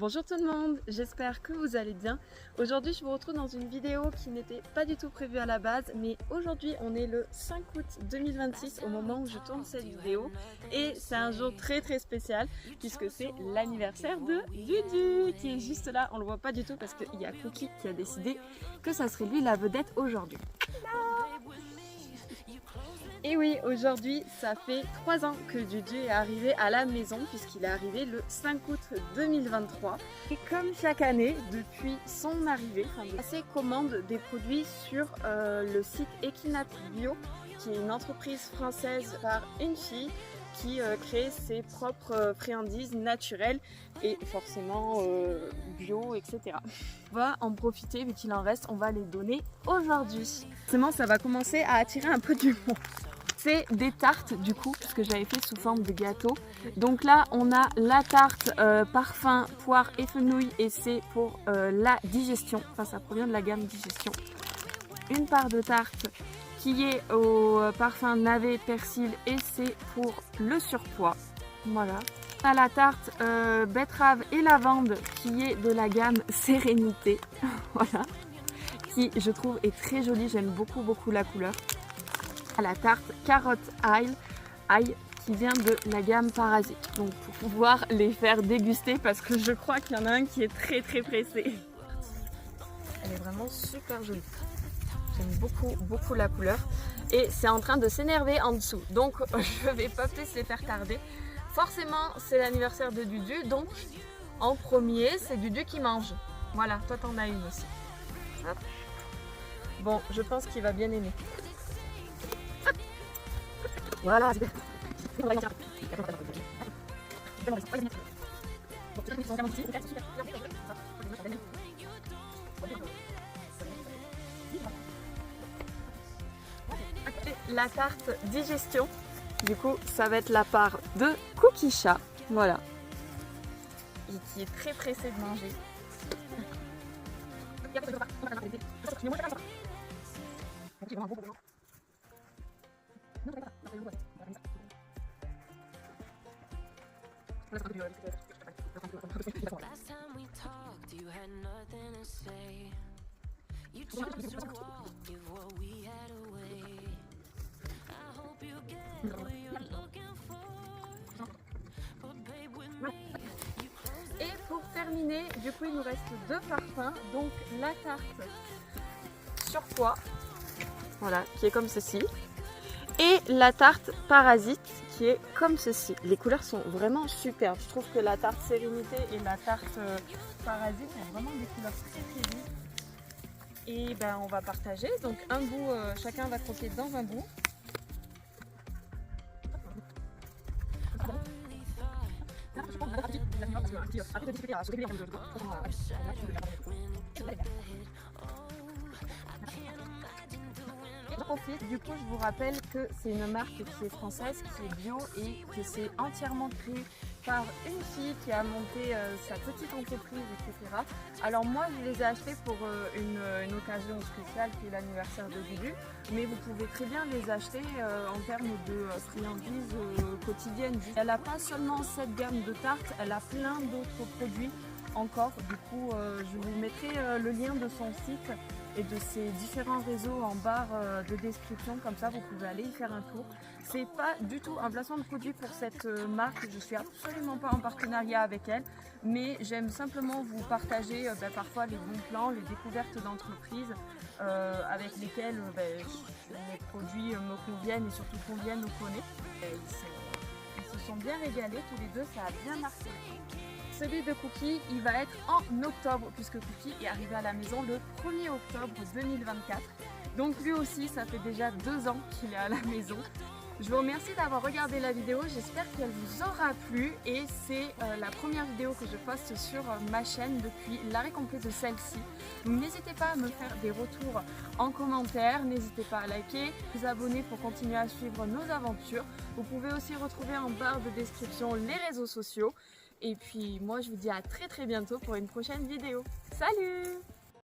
Bonjour tout le monde, j'espère que vous allez bien. Aujourd'hui je vous retrouve dans une vidéo qui n'était pas du tout prévue à la base, mais aujourd'hui on est le 5 août 2026 au moment où je tourne cette vidéo et c'est un jour très spécial puisque c'est l'anniversaire de Dudu qui est juste là. On le voit pas du tout parce qu'il y a Cookie qui a décidé que ça serait lui la vedette aujourd'hui. Et oui, aujourd'hui, ça fait 3 ans que Dudu est arrivé à la maison puisqu'il est arrivé le 5 août 2023. Et comme chaque année, depuis son arrivée, il passait commande des produits sur le site Equinat Bio, qui est une entreprise française par une fille qui crée ses propres friandises naturelles et forcément bio, etc. On va en profiter, vu qu'il en reste, on va les donner aujourd'hui. Forcément, ça va commencer à attirer un peu du monde. C'est des tartes du coup, puisque j'avais fait sous forme de gâteau. Donc là, on a la tarte parfum, poire et fenouil et c'est pour la digestion. Enfin, ça provient de la gamme digestion. Une part de tarte qui est au parfum navet, persil et c'est pour le surpoids. Voilà. On a la tarte betterave et lavande qui est de la gamme Sérénité. Voilà. Qui, je trouve, est très jolie. J'aime beaucoup la couleur. La tarte carotte ail qui vient de la gamme Parasite. Donc pour pouvoir les faire déguster parce que je crois qu'il y en a un qui est très pressé. Elle est vraiment super jolie. J'aime beaucoup la couleur. Et c'est en train de s'énerver en dessous. Donc je vais pas plus les faire tarder. Forcément c'est l'anniversaire de Dudu. Donc en premier c'est Dudu qui mange. Voilà, toi t'en as une aussi. Hop. Bon, je pense qu'il va bien aimer. Voilà, super. La tarte digestion, du coup, ça va être la part de Cookie Chat, voilà, et qui est très pressé de manger. Et pour terminer, du coup il nous reste deux parfums, donc la tarte surpoids, voilà, qui est comme ceci, et la tarte Parasite qui est comme ceci. Les couleurs sont vraiment superbes. Je trouve que la tarte Sérénité et la tarte Parasite ont vraiment des couleurs très vives. Et ben on va partager. Donc un bout, chacun va croquer dans un bout. Du coup, je vous rappelle que c'est une marque qui est française, qui est bio et que c'est entièrement créé par une fille qui a monté sa petite entreprise, etc. Alors moi, je les ai achetés pour une occasion spéciale qui est l'anniversaire de Dudu, mais vous pouvez très bien les acheter en termes de friandises quotidiennes. Elle n'a pas seulement cette gamme de tartes, elle a plein d'autres produits encore. Du coup, je vous mettrai le lien de son site et de ses différents réseaux en barre de description, comme ça vous pouvez aller y faire un tour. C'est pas du tout un placement de produit pour cette marque, je suis absolument pas en partenariat avec elle, mais j'aime simplement vous partager parfois les bons plans, les découvertes d'entreprises avec lesquelles les produits me conviennent et surtout conviennent aux connaît. Ils se sont bien régalés tous les deux, ça a bien marché. Celui de Cookie, il va être en octobre puisque Cookie est arrivé à la maison le 1er octobre 2024. Donc lui aussi, ça fait déjà 2 ans qu'il est à la maison. Je vous remercie d'avoir regardé la vidéo, j'espère qu'elle vous aura plu et c'est la première vidéo que je poste sur ma chaîne depuis l'arrêt complet de celle-ci. N'hésitez pas à me faire des retours en commentaire, n'hésitez pas à liker, vous abonner pour continuer à suivre nos aventures. Vous pouvez aussi retrouver en barre de description les réseaux sociaux. Et puis moi je vous dis à très bientôt pour une prochaine vidéo. Salut!